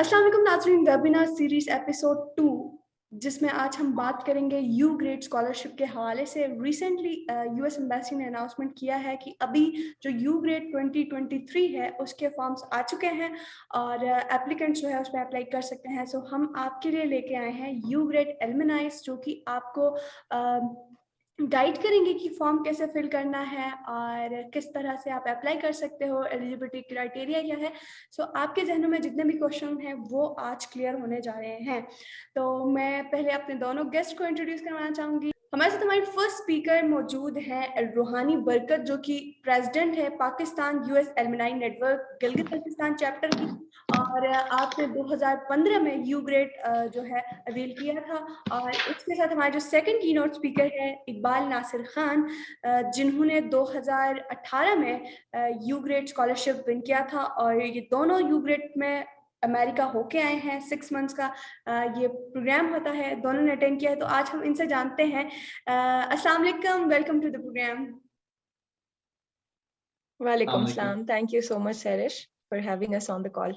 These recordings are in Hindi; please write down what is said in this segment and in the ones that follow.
अस्सलाम वालेकुम नाज़रीन, वेबिनार सीरीज एपिसोड 2 जिसमें आज हम बात करेंगे यू ग्रेड स्कॉलरशिप के हवाले से। रिसेंटली यूएस एम्बेसी ने अनाउंसमेंट किया है कि अभी जो यू ग्रेड 2023 है उसके फॉर्म्स आ चुके हैं और एप्लीकेंट्स जो है उसमें अप्लाई कर सकते हैं। सो हम आपके लिए लेके आए हैं यू ग्रेड एलमनाइज, जो कि आपको गाइड करेंगे कि फॉर्म कैसे फिल करना है और किस तरह से आप अप्लाई कर सकते हो, एलिजिबिलिटी क्राइटेरिया क्या है। सो आपके जहनों में जितने भी क्वेश्चन हैं वो आज क्लियर होने जा रहे हैं। तो मैं पहले अपने दोनों गेस्ट को इंट्रोड्यूस करवाना चाहूँगी। हमारे साथ हमारी फर्स्ट स्पीकर मौजूद है रूहानी बरकत, जो कि प्रेसिडेंट है Pakistan US alumni network Gilgit Baltistan chapter की, और आपने 2015 में यू ग्रेड जो है अवेल किया था। और इसके साथ हमारे जो सेकंड कीनोट स्पीकर है इकबाल नासिर खान, जिन्होंने 2018 में यू ग्रेड स्कॉलरशिप विन किया था, और ये दोनों यू ग्रेड में अमेरिका होके आए हैं। 6 मंथ्स का ये प्रोग्राम होता है, दोनों ने अटेंड किया है। तो आज हम इनसे जानते हैं। अस्सलाम वालेकुम, वेलकम टू द प्रोग्राम। वालेकुम सलाम, thank you so much Sarish for having us on the call.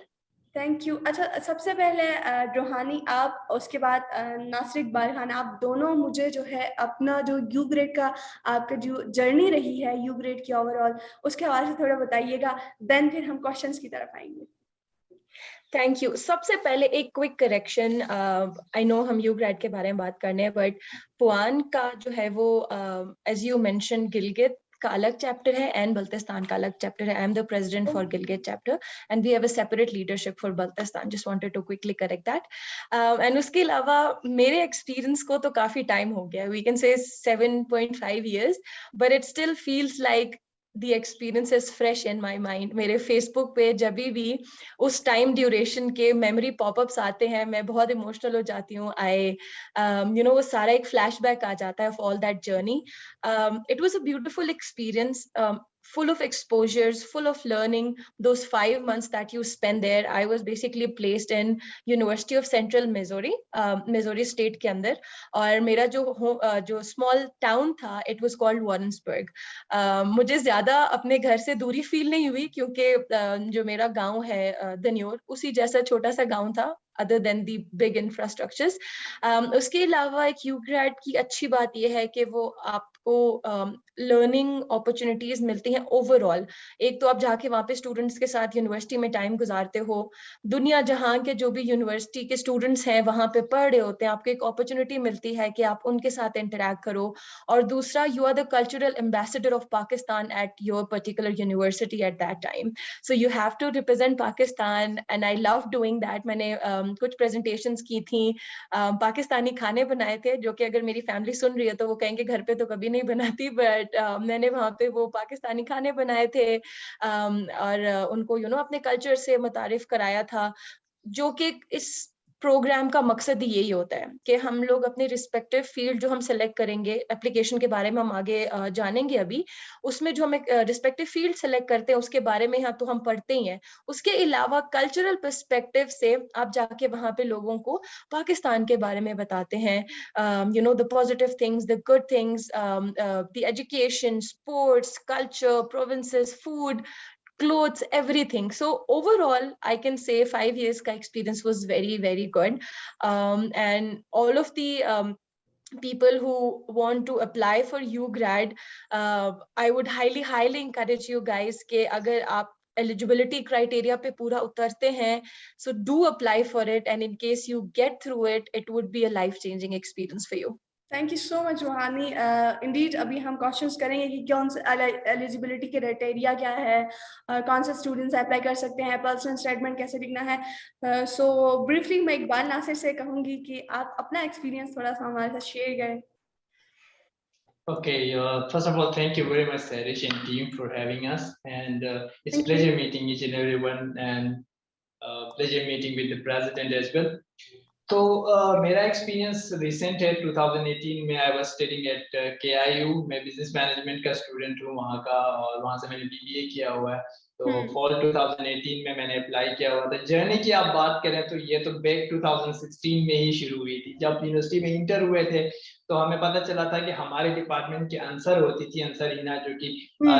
Thank you. अच्छा, सबसे पहले रूहानी आप, उसके बाद नासिर इकबाल खान, आप दोनों मुझे जो है अपना जो यू ग्रेड का आपका जो जर्नी रही है यू ग्रेड की ओवरऑल, उसके हवाले से थोड़ा बताइएगा, देन फिर हम क्वेश्चंस की तरफ आएंगे। Thank you. सबसे पहले एक क्विक करेक्शन, आई नो हम यू ग्रेड के बारे में बात करने हैं, बट पुआन का जो है वो एज यू मेंशन गिलगित का अलग चैप्टर है एंड बल्तिस्तान का अलग चैप्टर है। I am the president for Gilgit chapter and we have a separate leadership for Baltistan. Just wanted to quickly correct that. And उसके अलावा मेरे एक्सपीरियंस को तो काफी टाइम हो गया, we can say 7.5 years, but it still feels like the experience is fresh in my mind. मेरे Facebook पे जब भी उस टाइम ड्यूरेशन के मेमोरी पॉपअप्स आते हैं, मैं बहुत इमोशनल हो जाती हूँ। वो सारा एक फ्लैशबैक आ जाता है of all that journey. It was a beautiful experience, full of exposures, full of learning. Those 5 months that you spend there, I was basically placed in University of Central Missouri, Missouri State के अंदर, और मेरा जो small town था, it was called Warrensburg. मुझे ज्यादा अपने घर से दूरी फील नहीं हुई, क्योंकि जो मेरा गांव है दन्योर, उसी जैसा छोटा सा गांव था, other than the big infrastructures. उसके अलावा एक यू ग्रेड की अच्छी बात यह है कि वो आपको लर्निंग अपॉर्चुनिटीज मिलती हैं ओवरऑल। एक तो आप जाके वहाँ पे स्टूडेंट्स के साथ यूनिवर्सिटी में टाइम गुजारते हो, दुनिया जहाँ के जो भी यूनिवर्सिटी के स्टूडेंट्स हैं वहाँ पे पढ़ रहे होते हैं, आपको एक अपॉर्चुनिटी मिलती है कि आप उनके साथ इंटरेक्ट करो। और दूसरा, you are the cultural ambassador of Pakistan at your particular university at that time, so you have to represent Pakistan and I love doing that. मैंने कुछ प्रेजेंटेशंस की थी, पाकिस्तानी खाने बनाए थे, जो कि अगर मेरी फैमिली सुन रही है तो वो कहेंगे घर पे तो कभी नहीं बनाती, बट मैंने वहाँ पे वो पाकिस्तानी खाने बनाए थे और उनको अपने कल्चर से मुतारिफ कराया था। जो कि इस प्रोग्राम का मकसद ही यही होता है कि हम लोग अपने रिस्पेक्टिव फील्ड जो हम सेलेक्ट करेंगे, एप्लीकेशन के बारे में हम आगे जानेंगे अभी, उसमें जो हम रिस्पेक्टिव फील्ड सेलेक्ट करते हैं उसके बारे में तो हम पढ़ते ही हैं। उसके अलावा कल्चरल पर्सपेक्टिव से आप जाके वहाँ पे लोगों को पाकिस्तान के बारे में बताते हैं, the positive things, the good things, the education, sports, culture, provinces, food, clothes, everything. So overall, I can say 5 years ka experience was very, very good. And all of the people who want to apply for UGrad, I would highly encourage you guys कि अगर आप eligibility criteria पे पूरा उतरते हैं, so do apply for it, and in case you get through it, it would be a life-changing experience for you. Thank you so much रूहानी। इंडीड अभी हम क्वेश्चंस करेंगे कि कौन से एलिजिबिलिटी के क्राइटेरिया क्या है, कौन से स्टूडेंट्स अप्लाई कर सकते हैं, पर्सनल स्टेटमेंट कैसे लिखना है। सो ब्रीफली मैं इकबाल नासिर से कहूँगी कि आप अपना एक्सपीरियंस थोड़ा सा हमारे साथ शेयर करें। Okay, first of all, thank you very much, Sarish and team, for having us. And it's a pleasure meeting each and everyone, and pleasure meeting with the president as well. तो मेरा एक्सपीरियंस रिसेंट है। 2018 में I was studying at KIU, मैं बिजनेस मैनेजमेंट का स्टूडेंट हूँ वहाँ का, और वहाँ से मैंने BBA किया हुआ है। तो फॉल 2018 में मैंने अप्लाई किया हुआ था। जर्नी की आप बात करें तो ये तो बैक 2016 में ही शुरू हुई थी। जब यूनिवर्सिटी में इंटर हुए थे तो हमें पता चला था कि हमारे डिपार्टमेंट की आंसर होती थी, आंसर हिना, जो कि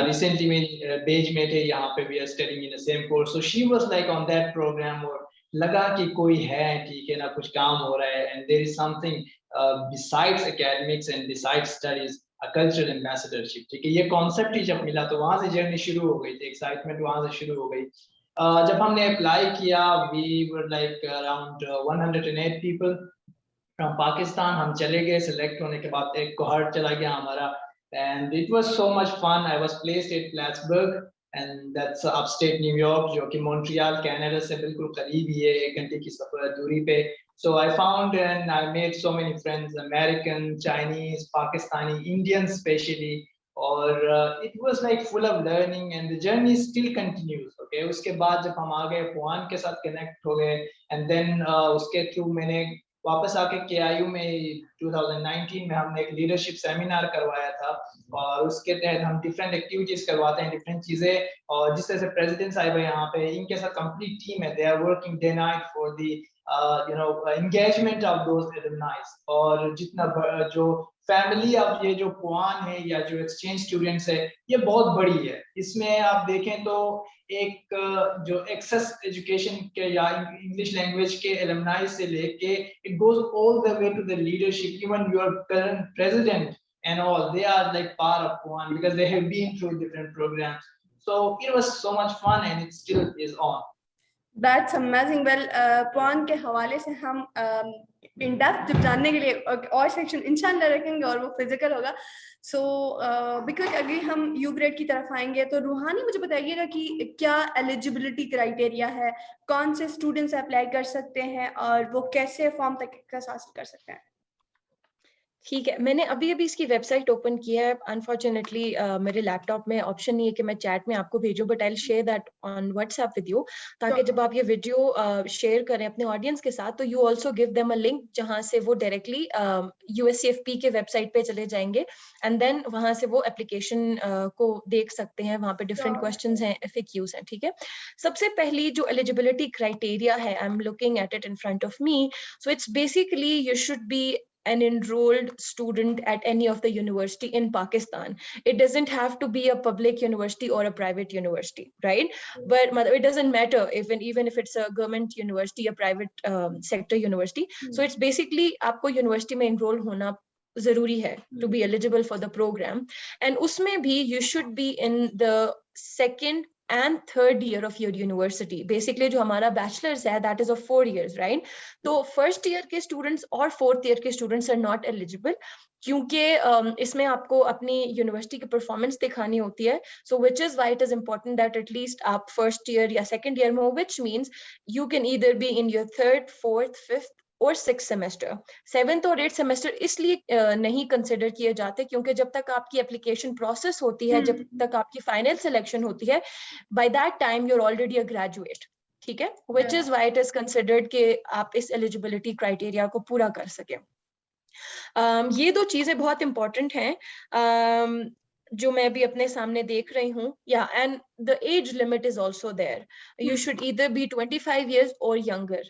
रिसेंटली में बेज में थे, यहाँ पे we are studying in the same course, so she was like on that program, और लगा कि कोई है, ठीक है ना, कुछ काम हो रहा है, and there is something besides academics and besides studies, a cultural ambassadorship, ठीक है। ये कॉन्सेप्ट ही जब मिला तो वहां से जर्नी शुरू हो गई थी, एक्साइटमेंट वहां से शुरू हो गई। जब हमने अप्लाई किया, we were like around 108 people from Pakistan. हम चले गए, सिलेक्ट होने के बाद एक कोहर्ट चला गया हमारा, and it was so much fun. I was placed at Plattsburgh, and that's upstate New York, जो कि मॉन्ट्रियल कनाडा से बिल्कुल करीब ही है, 1 घंटे की सफर दूरी पे। So I found and I made so many friends, American, Chinese, Pakistani, Indians especially, और it was like full of learning and the journey still continues. Okay, उसके बाद जब हम आ गए, पुआन के साथ कनेक्ट हो गए, and then उसके थ्रू मैंने वापस आके KIU में 2019 में हमने एक लीडरशिप सेमिनार करवाया था, और उसके तहत हम डिफरेंट एक्टिविटीज करवाते हैं, डिफरेंट चीजें। और जिस तरह से प्रेसिडेंट साहिब है यहाँ पे, इनके साथ कंप्लीट टीम है, they are working day night for the engagement of those alumni। और जितना जो फैमिली अब ये जो पुआन है या जो एक्सचेंज स्टूडेंट्स है, ये बहुत बड़ी है। इसमें आप देखें तो एक जो एक्सेस एजुकेशन के या इंग्लिश लैंग्वेज के एलुमनाई से लेके it goes all the way to the leadership, even your current president and all, they are like part of Puan because they have been through different programs. So it was so much fun and it still is on. That's amazing. Well, Puan के हवाले से हम इन डेप्थ जब जानने के लिए और सेक्शन इंशाल्लाह रखेंगे और वो फिजिकल होगा। सो बिकॉज अगर हम यू ग्रेड की तरफ आएंगे तो रूहानी मुझे बताइएगा कि क्या एलिजिबिलिटी क्राइटेरिया है, कौन से स्टूडेंट्स अप्लाई कर सकते हैं और वो कैसे फॉर्म तक हासिल कर सकते हैं। ठीक है, मैंने अभी अभी इसकी वेबसाइट ओपन किया है। अनफॉर्चुनेटली मेरे लैपटॉप में ऑप्शन नहीं है कि मैं चैट में आपको भेजूं, but I will share that on WhatsApp with you, ताकि जब आप ये वीडियो शेयर करें अपने ऑडियंस के साथ तो you also give them a link जहां से वो डायरेक्टली USCFP के वेबसाइट पे चले जाएंगे, एंड देन वहां से वो एप्लीकेशन को देख सकते हैं। वहां पे डिफरेंट क्वेश्चंस हैं, FAQs हैं, ठीक है। सबसे पहली जो एलिजिबिलिटी क्राइटेरिया है, I am looking at it in front of me, so it's basically you should be an enrolled student at any of the university in Pakistan. It doesn't have to be a public university or a private university, right? But it doesn't matter even if it's a government university, a private sector university. So it's basically आपको university में enroll होना जरूरी है to be eligible for the program, and उसमें भी you should be in the second and third year of your university. Basically जो हमारा bachelor's है, that is of 4 years, right? तो first year के students और fourth year के students are not eligible, क्योंकि इसमें आपको अपनी यूनिवर्सिटी की परफॉर्मेंस दिखानी होती है। So which is why it is important that at least आप first year या second year में हो, which means you can either be in your third, fourth, fifth और 6th सेमेस्टर। 7th और 8th सेमेस्टर इसलिए नहीं कंसिडर किए जाते क्योंकि जब तक आपकी एप्लीकेशन प्रोसेस होती है, जब तक आपकी फाइनल सिलेक्शन होती है, by that time you are already a graduate, ठीक है। Which is why it is considered कि आप इस एलिजिबिलिटी क्राइटेरिया को पूरा कर सकें। ये दो चीजें बहुत इंपॉर्टेंट हैं जो मैं भी अपने सामने देख रही हूँ। Yeah and the age limit is also there, you should either be 25 years और यंगर।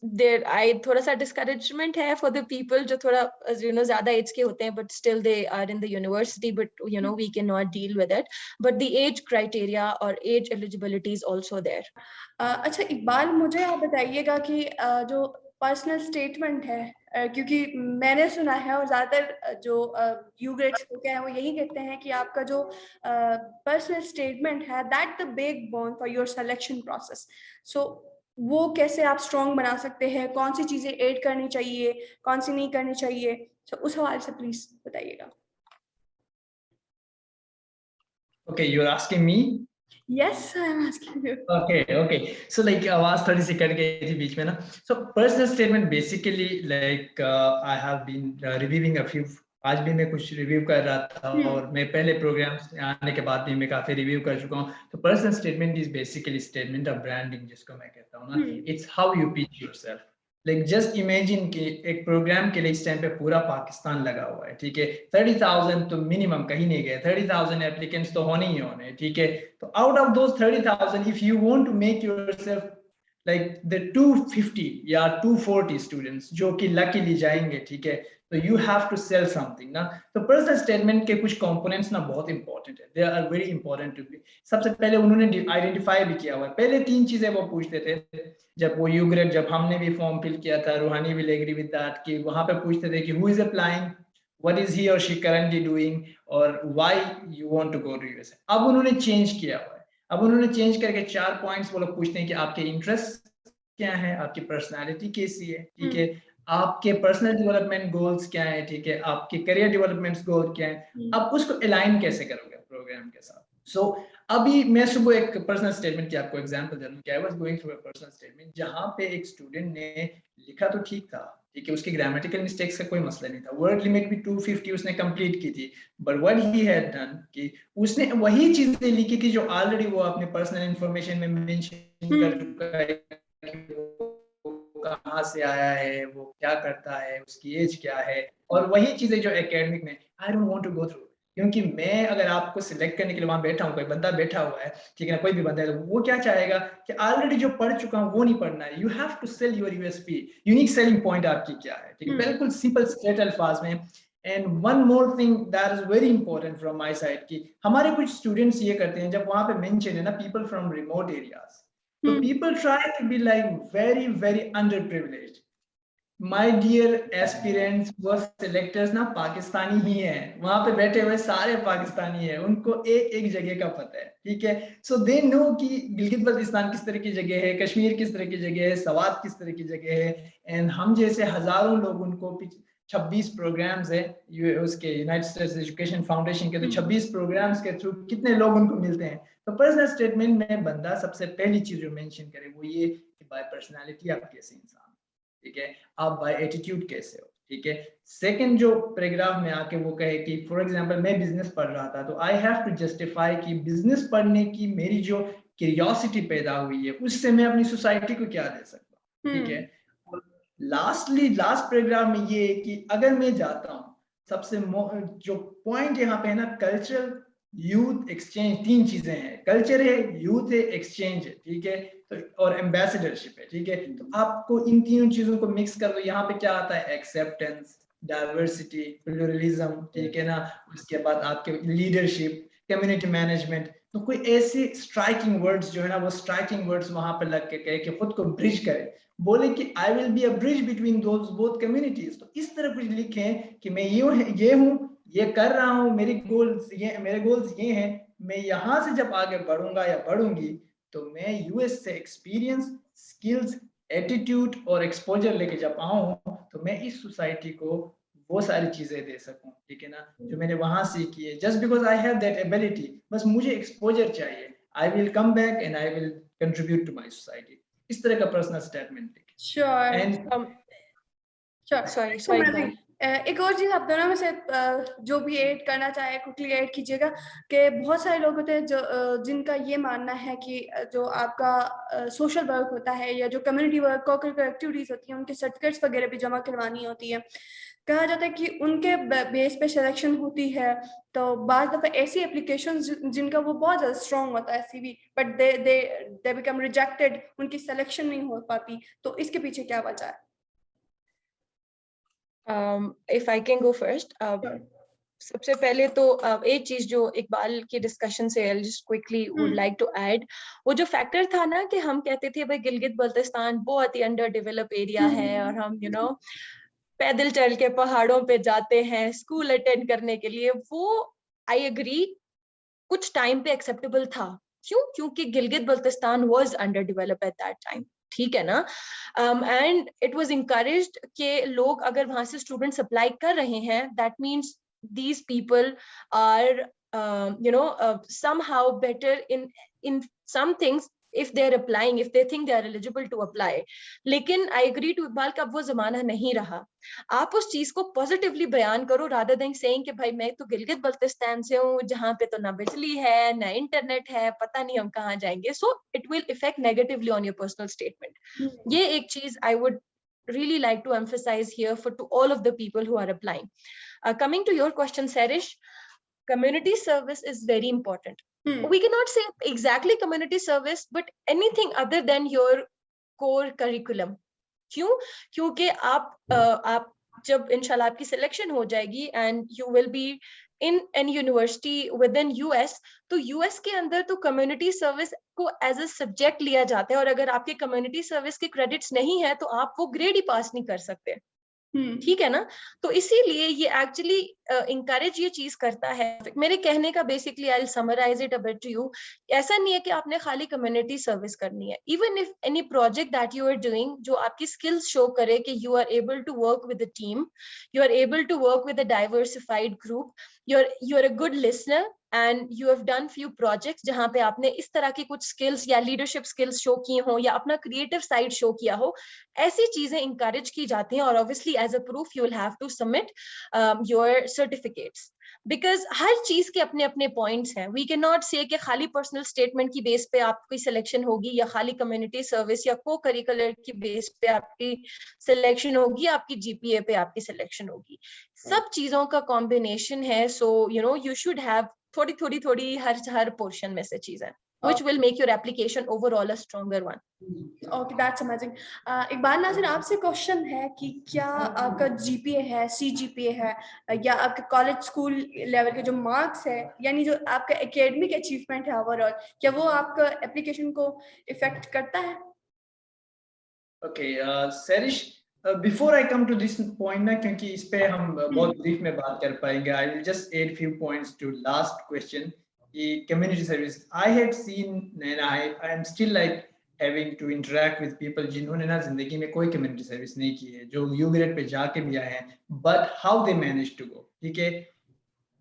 देयर आई थोड़ा सा डिस्करेजमेंट है फॉर द पीपल जो थोड़ा ज्यादा एज के होते हैं, but still they are in the university, but we can not deal with it, but the age criteria और age eligibility is also there. अच्छा इकबाल, मुझे आप बताइएगा कि जो पर्सनल स्टेटमेंट है, क्योंकि मैंने सुना है और ज्यादातर जो यू ग्रेड्स होते हैं वो यही कहते हैं कि आपका जो पर्सनल स्टेटमेंट है that the big bone for your selection process. So वो कैसे आप स्ट्रॉन्ग बना सकते हैं, कौन सी चीजें ऐड करनी चाहिए, कौन सी नहीं करनी चाहिए, तो उस हवाले से प्लीज बताइएगा। Okay, you're asking me? Yes, I'm asking you. Okay. So like आवाज थोड़ी सी कट गई थी बीच में ना। So personal statement basically like I have been reviewing a few, आज भी मैं कुछ रिव्यू कर रहा था और मैं पहले प्रोग्राम्स आने के बाद भी मैं काफी रिव्यू कर चुका हूँ। तो personal statement is basically statement of branding, जिसको मैं कहता हूँ ना, it's how you pitch yourself. Like just imagine कि एक प्रोग्राम के लिए इस टाइम पे पूरा पाकिस्तान लगा हुआ है, ठीक है। 30,000 तो मिनिमम कहीं नहीं गए, 30,000 एप्लीकेंट्स तो होने ही होने, ठीक है। तो out of those 30,000 if you want to make yourself like the 250 या 240 स्टूडेंट्स जो कि लकीली जाएंगे, ठीक है, तो you have to sell something ना। तो पर्सनल स्टेटमेंट के कुछ कंपोनेंट्स ना बहुत इंपॉर्टेंट है, they are very important to be. सबसे पहले उन्होंने आइडेंटिफाई भी किया हुआ है, पहले 3 चीजें वो पूछते थे जब वो यू ग्रेड, जब हमने भी फॉर्म फिल किया था, रूहानी विल एग्री विद दैट, कि वहां पे पूछते थे कि who is applying, what is he और शी करंटली डूइंग, और why you want to go to USA. अब उन्होंने चेंज किया हुआ है, अब उन्होंने चेंज करके 4 पॉइंट्स वो लोग पूछते हैं कि आपके इंटरेस्ट क्या है, आपकी पर्सनालिटी कैसी है, ठीक है, आपके पर्सनल डेवलपमेंट गोल्स क्या है, ठीक है, आपके करियर डेवलपमेंट गोल क्या है, अब उसको अलाइन कैसे करोगे प्रोग्राम के साथ। सो अभी मैं सुबह एक पर्सनल स्टेटमेंट की आपको एग्जांपल दे दूं कि I was going through a personal statement, जहां पे एक स्टूडेंट ने लिखा तो ठीक था, ठीक है, उसकी ग्रामेटिकल मिस्टेक्स का कोई मसला नहीं था, वर्ड लिमिट भी 250 उसने कंप्लीट की थी, but what he had done कि उसने वही चीजें लिखी थी जो ऑलरेडी वो अपने पर्सनल इंफॉर्मेशन में मेंशन कर चुका है, कहाँ से आया है, वो क्या करता है, उसकी एज क्या है, और वही चीजें जो एकेडमिक में I don't want to go through. क्योंकि मैं अगर आपको सिलेक्ट करने के लिए वहां बैठा हूँ, कोई बंदा बैठा हुआ है, ठीक है ना, कोई भी बंदा है, तो वो क्या चाहेगा कि ऑलरेडी जो पढ़ चुका हूँ वो नहीं पढ़ना है। You have to sell your USP, unique selling point आपकी क्या है, ठीक है, बिल्कुल सिंपल स्ट्रेट अल्फाज में। And one more thing that is very important from my side कि हमारे कुछ स्टूडेंट्स ये करते हैं, जब वहां पे मेंशन है ना people from remote areas, so people try to be like very underprivileged. My dear aspirants व selectors ना पाकिस्तानी ही हैं, वहां पे बैठे हुए सारे पाकिस्तानी हैं, उनको एक जगह का पता है, ठीक है, so they know कि गिलगित बल्तिस्तान किस तरह की जगह है, कश्मीर किस तरह की जगह है, सवात किस तरह की जगह है। एंड हम जैसे हजारों लोग उनको 26 प्रोग्राम्स है उसके यूनाइटेड स्टेट्स एजुकेशन फाउंडेशन के, तो 26 प्रोग्राम्स के थ्रू कितने लोग उनको मिलते हैं। तो पर्सनल स्टेटमेंट में बंदा सबसे पहली चीज जो मेंशन करे वो ये कि बाय पर्सनालिटी आप कैसे इंसान, ठीक है, आप बाय एटीट्यूड कैसे हो, ठीक है। सेकंड जो पैराग्राफ में आके वो कहे कि फॉर एग्जांपल मैं बिजनेस पढ़ रहा था, तो आई हैव टू जस्टिफाई कि बिजनेस पढ़ने की मेरी जो क्यूरियोसिटी पैदा हुई है उससे मैं अपनी सोसाइटी को क्या दे सकता हूँ, ठीक है। लास्टली लास्ट पैराग्राफ में ये है कि अगर मैं जाता हूँ, सबसे जो पॉइंट यहाँ पे है ना, कल्चरल यूथ एक्सचेंज, 3 चीजें हैं, कल्चर है, यूथ है, एक्सचेंज है, ठीक है, तो और एम्बेसडरशिप है, ठीक है। तो आपको इन 3 चीजों को मिक्स कर दो, यहाँ पे क्या आता है, एक्सेप्टेंस, डाइवर्सिटी, प्लुरलिज्म, ठीक है ना, उसके बाद आपके लीडरशिप, कम्युनिटी मैनेजमेंट। तो कोई ऐसे स्ट्राइकिंग वर्ड्स जो है ना, वो स्ट्राइकिंग वर्ड्स वहां पे लग के कहे कि खुद को ब्रिज करे, बोले कि I will be a bridge between those both communities. तो इस तरह कुछ लिखें कि मैं ये हूँ, ये कर रहा हूँ, मेरे गोल्स ये हैं, मैं यहाँ से जब आगे बढ़ूंगा या बढ़ूंगी तो मैं यूएस से एक्सपीरियंस, स्किल्स, एटीट्यूड और एक्सपोजर लेके जब आऊँ तो मैं इस सोसाइटी को वो सारी चीजें दे सकूं, ठीक है ना, जो मैंने वहां सीखी है। Just because I have that ability, बस मुझे एक्सपोजर चाहिए, I will come back and I will contribute to my society. इस तरह का पर्सनल स्टेटमेंट लिखे। श्योर एंड सॉरी एक और चीज आप दोनों में से जो भी ऐड करना चाहे क्विकली ऐड कीजिएगा कि बहुत सारे लोग होते हैं जो जिनका ये मानना है कि जो आपका सोशल वर्क होता है या जो कम्युनिटी वर्क को एक्टिविटीज होती हैं उनके सर्टिफिकेट्स वगैरह भी जमा करवानी होती है। कहा जाता है कि उनके बेस पे सिलेक्शन होती है, तो बाज़ दफ़ा ऐसी एप्लीकेशंस जिनका वो बहुत ज़्यादा स्ट्रॉन्ग होता है CV, but they become rejected, उनकी सिलेक्शन नहीं हो पाती, तो इसके पीछे क्या वजह है? if I can go first, सबसे पहले तो एक चीज जो इकबाल की डिस्कशन से I'll just quickly would like to add, वो जो फैक्टर था ना कि हम कहते थे भाई गिलगित बल्तिस्तान बहुत ही अंडर डेवलप एरिया है और हम पैदल चल के पहाड़ों पे जाते हैं स्कूल अटेंड करने के लिए, वो आई एग्री कुछ टाइम पे एक्सेप्टेबल था। क्यों? क्योंकि Gilgit Baltistan was under develop at that time, ठीक है ना। एंड इट वाज इनकरेज्ड कि लोग अगर वहां से स्टूडेंट्स अप्लाई कर रहे हैं, that means these people are somehow better in some things if they're applying, if they think they are eligible to apply. लेकिन I agree to इकबाल का अब वो जमाना नहीं रहा। आप उस चीज को पॉजिटिवली बयान करो rather than saying कि भाई मैं तो गिलगित बल्तिस्तान से हूँ जहाँ पे तो ना बिजली है ना इंटरनेट है, पता नहीं हम कहाँ जाएंगे। So it will affect negatively on your personal statement. ये एक चीज I would really like to emphasize here for to all of the people who are applying. Coming to your question, Sarish, community service is very important. We cannot say exactly community service, but anything other than your core curriculum. क्यों? क्योंकि आप जब इंशाल्लाह आपकी सिलेक्शन हो जाएगी and you will be in an university with in US, तो यूएस के अंदर तो कम्युनिटी सर्विस को एज अ सब्जेक्ट लिया जाता है, और अगर आपके कम्युनिटी सर्विस के क्रेडिट्स नहीं है तो आप वो ग्रेड ही पास नहीं कर सकते। ठीक है ना? तो इसीलिए ये एक्चुअली इंकरेज ये चीज करता है। मेरे कहने का basically I will summarize it a bit to you, ऐसा नहीं है कि आपने खाली कम्युनिटी सर्विस करनी है। Even if any project that you are doing जो आपकी स्किल्स शो करे कि you are able to work with a team, you are able to work with a diversified group, you are a good listener and you have done few projects जहां पे आपने इस तरह की कुछ स्किल्स या लीडरशिप स्किल्स शो किए हो या अपना क्रिएटिव साइड शो किया हो, ऐसी चीजें इंकरेज की जाती हैं। और obviously as a proof you will have to submit your certificates, because हर चीज के अपने अपने पॉइंट्स हैं। वी कैन नॉट से कि खाली पर्सनल स्टेटमेंट की बेस पे आपकी सिलेक्शन होगी, या खाली कम्युनिटी सर्विस या को करिकुलर की बेस पे आपकी सिलेक्शन होगी, आपकी जीपीए पे आपकी सिलेक्शन होगी। सब चीजों का कॉम्बिनेशन है। So you know you should have थोड़ी हर पोर्शन में से चीजें which will make your application overall a stronger one. Okay, that's amazing. Iqbal Nazir, आपसे क्वेश्चन है कि क्या आपका जीपीए है, सीजीपीए है, या आपके कॉलेज स्कूल लेवल के जो मार्क्स है, यानी जो आपका एकेडमिक अचीवमेंट है ओवरऑल, क्या वो आपका एप्लीकेशन को इफेक्ट करता है? Okay, Serish, before I come to this point ना, क्योंकि इस पे हम बहुत ब्रीफ में बात कर पाएंगे, I will just add few points to last question. Community service, I had seen and I am still like having to interact with people जिन्होंने ना जिंदगी में कोई community service नहीं की है, जो U grade पे जाके भी आए हैं, but how they managed to go. ठीक है,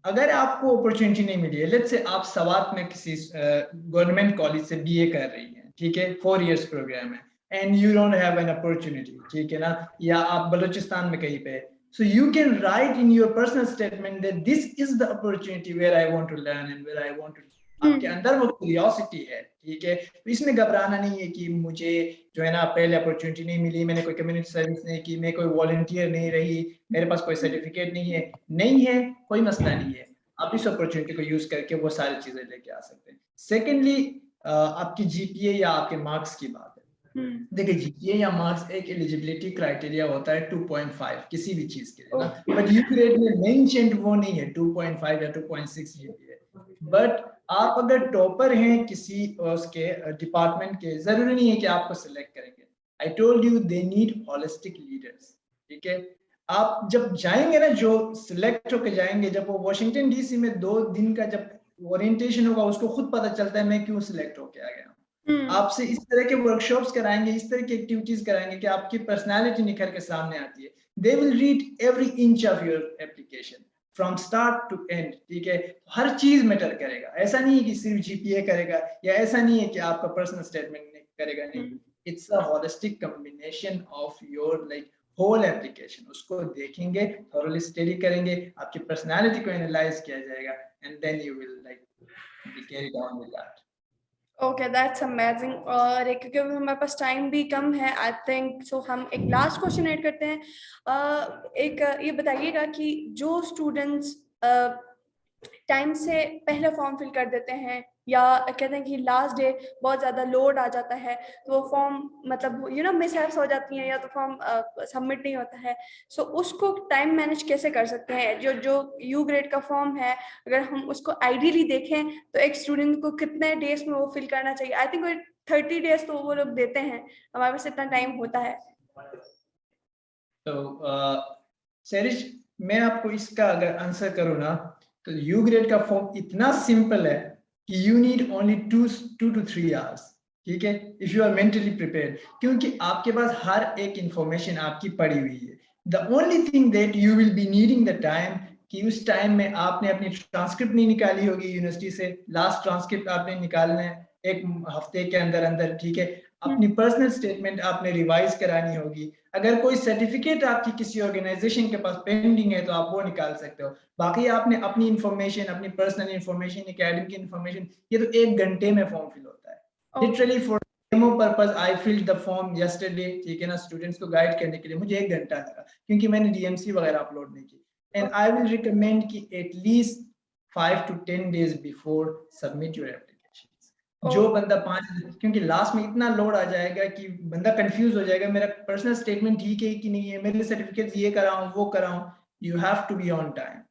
अगर आपको अपॉर्चुनिटी नहीं मिली है, लेट्स से आप सवात में किसी गवर्नमेंट कॉलेज से बीए कर रही हैं, ठीक है, 4 years प्रोग्राम है, and you don't have an opportunity, ठीक है ना, या आप बलूचिस्तान में कहीं पे, so you can write in your personal statement that this is the opportunity where I want to learn and where I want to, आपके अंदर वो क्यूरियोसिटी है, ठीक है, तो इसमें घबराना नहीं है कि मुझे जो है ना पहले अपॉर्चुनिटी नहीं मिली, मैंने कोई कम्युनिटी सर्विस नहीं की, मैं कोई वॉलंटियर नहीं रही, मेरे पास कोई सर्टिफिकेट नहीं है, कोई मसला नहीं है, आप इस अपॉर्चुनिटी को यूज करके वो सारी चीजें लेके आ सकते हैं। सेकेंडली, आपकी जीपीए या आपके मार्क्स की बात है। देखिए, जीपीए या मार्क्स एक एलिजिबिलिटी क्राइटेरिया होता है 2.5 किसी भी चीज के लिए ना, बट यू ग्रेड में मेंशन्ड वो नहीं है 2.5 या 2.6 जीपीए। बट आप अगर टॉपर हैं किसी उसके डिपार्टमेंट के, जरूरी नहीं है कि आपको सिलेक्ट करेंगे। I told you they need holistic leaders, ठीक है। आप जब जाएंगे ना, जो सिलेक्ट होकर जाएंगे, जब वो वॉशिंगटन डीसी में 2 दिन का जब ओरिएंटेशन होगा, उसको खुद पता चलता है मैं क्यों सिलेक्ट होके आ गया। आपसे इस तरह के वर्कशॉप्स कराएंगे, इस तरह की एक्टिविटीज कराएंगे कि आपकी पर्सनालिटी निखर के सामने आती है। They will read every inch of your application from start to end, ठीक है। हर चीज मैटर करेगा, ऐसा नहीं है कि सिर्फ जीपीए करेगा, या ऐसा नहीं है कि आपका पर्सनल स्टेटमेंट करेगा, नहीं, it's a holistic combination of your like whole application. उसको देखेंगे, थॉरली स्टडी करेंगे, आपकी पर्सनालिटी को एनालाइज किया जाएगा, and then you will like be carried on with that. Okay, that's amazing. और क्योंकि हमारे पास टाइम भी कम है, आई थिंक सो हम एक लास्ट क्वेश्चन ऐड करते हैं। एक ये बताइएगा कि जो स्टूडेंट्स टाइम से पहले फॉर्म फिल कर देते हैं, या कहते हैं कि लास्ट डे बहुत ज़्यादा लोड आ जाता है, तो वो फॉर्म मतलब यू नो मिसहैप्स हो जाती हैं, या तो फॉर्म सबमिट नहीं होता है, सो उसको टाइम मैनेज कैसे कर सकते हैं? जो यू ग्रेड का फॉर्म है, अगर हम उसको आइडियली देखें तो एक स्टूडेंट को कितने डेज में वो फिल करना चाहिए? आई थिंक 30 डेज तो वो लोग देते हैं, हमारे पास इतना टाइम होता है। तो सेरिश, मैं आपको इसका अगर आंसर करूँ ना, तो यू ग्रेड का फॉर्म इतना सिंपल है कि you need only 2 to 3 hours, ठीक है, if you are mentally prepared, क्योंकि आपके पास हर एक इंफॉर्मेशन आपकी पड़ी हुई है। The only thing that you will be needing the time, कि उस टाइम में आपने अपनी ट्रांसक्रिप्ट नहीं निकाली होगी यूनिवर्सिटी से, लास्ट ट्रांसक्रिप्ट आपने निकालना है 1 हफ्ते के अंदर अंदर, ठीक है। अपनी पर्सनल स्टेटमेंट आपने रिवाइज करानी होगी। अगर कोई सर्टिफिकेट आपकी किसी ऑर्गेनाइजेशन के पास पेंडिंग है तो आप वो निकाल सकते हो। बाकी आपने अपनी इंफॉर्मेशन, अपनी पर्सनल इंफॉर्मेशन, एकेडमिक इंफॉर्मेशन, ये तो 1 घंटे में फॉर्म फिल होता है। Literally for demo purpose I filled the form yesterday, ठीक है ना, स्टूडेंट्स को गाइड करने के लिए मुझे 1 घंटा लगा, क्योंकि मैंने डीएमसी वगैरह अपलोड नहीं की। एंड आई विल रिकमेंड कि at least 5 to 10 days before submit your application, जो बंदा 5, क्योंकि लास्ट में इतना लोड आ जाएगा कि बंदा कंफ्यूज हो जाएगा, मेरा पर्सनल स्टेटमेंट ठीक है कि नहीं है, मेरे सर्टिफिकेट ये कराऊं वो कराऊं. You have to be on time.